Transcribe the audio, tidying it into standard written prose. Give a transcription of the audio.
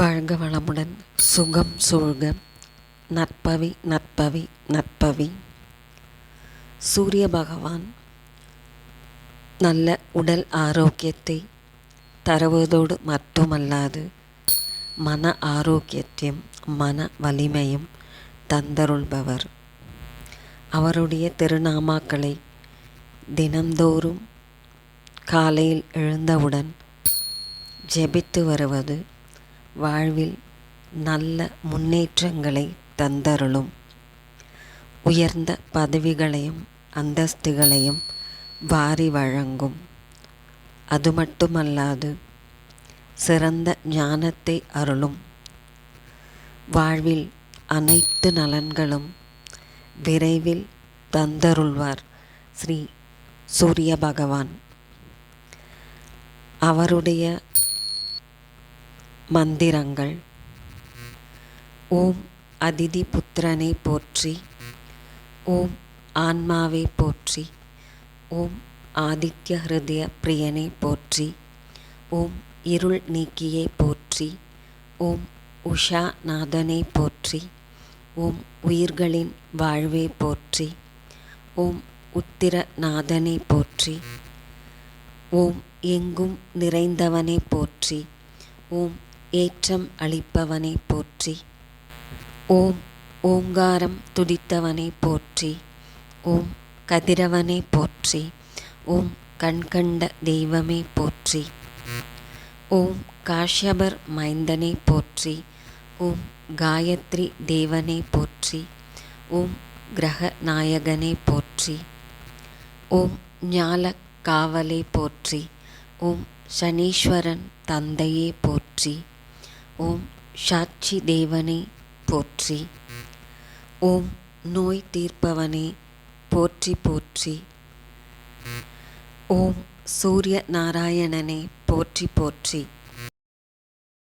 வாழ்க வளமுடன், சுகம் சூழ்க. நற்பவி நற்பவி நற்பவி. சூரிய பகவான் நல்ல உடல் ஆரோக்கியத்தை தருவதோடு மட்டுமல்லாது மன ஆரோக்கியத்தையும் மன வலிமையும் தந்தருள்பவர். அவருடைய திருநாமாக்களை தினந்தோறும் காலையில் எழுந்தவுடன் ஜெபித்து வருவது வாழ்வில் நல்ல முன்னேற்றங்களை தந்தருளும். உயர்ந்த பதவிகளையும் அந்தஸ்துகளையும் வாரி வழங்கும். அது மட்டுமல்லாது சிறந்த ஞானத்தை அருளும். வாழ்வில் அனைத்து நலன்களும் விரைவில் தந்தருள்வார் ஸ்ரீ சூரிய பகவான். அவருடைய மந்திரங்கள்: ஓம் அதிதி புத்திரனை போற்றி, ஓம் ஆன்மாவை போற்றி, ஓம் ஆதித்ய ஹிருதய பிரியனை போற்றி, ஓம் இருள் நீக்கியை போற்றி, ஓம் உஷா நாதனை போற்றி, ஓம் உயிர்களின் வாழ்வை போற்றி, ஓம் உத்திர நாதனை போற்றி, ஓம் எங்கும் நிறைந்தவனை போற்றி, ஓம் ஏற்றம் அளிப்பவனை போற்றி, ஓம் ஓங்காரம் துதித்தவனை போற்றி, ஓம் கதிரவனை போற்றி, ஓம் கண்கண்ட தெய்வமே போற்றி, ஓம் காஷ்யபர் மைந்தனை போற்றி, ஓம் காயத்ரி தேவனை போற்றி, ஓம் கிரக நாயகனை போற்றி, ஓம் ஞால காவலை போற்றி, ஓம் சனீஸ்வரன் தந்தையே போற்றி, ஓம் சாட்சி தேவனை போற்றி, ஓம் நோய் தீர்ப்பவனே போற்றி போற்றி, ஓம் சூரிய நாராயணனே போற்றி போற்றி.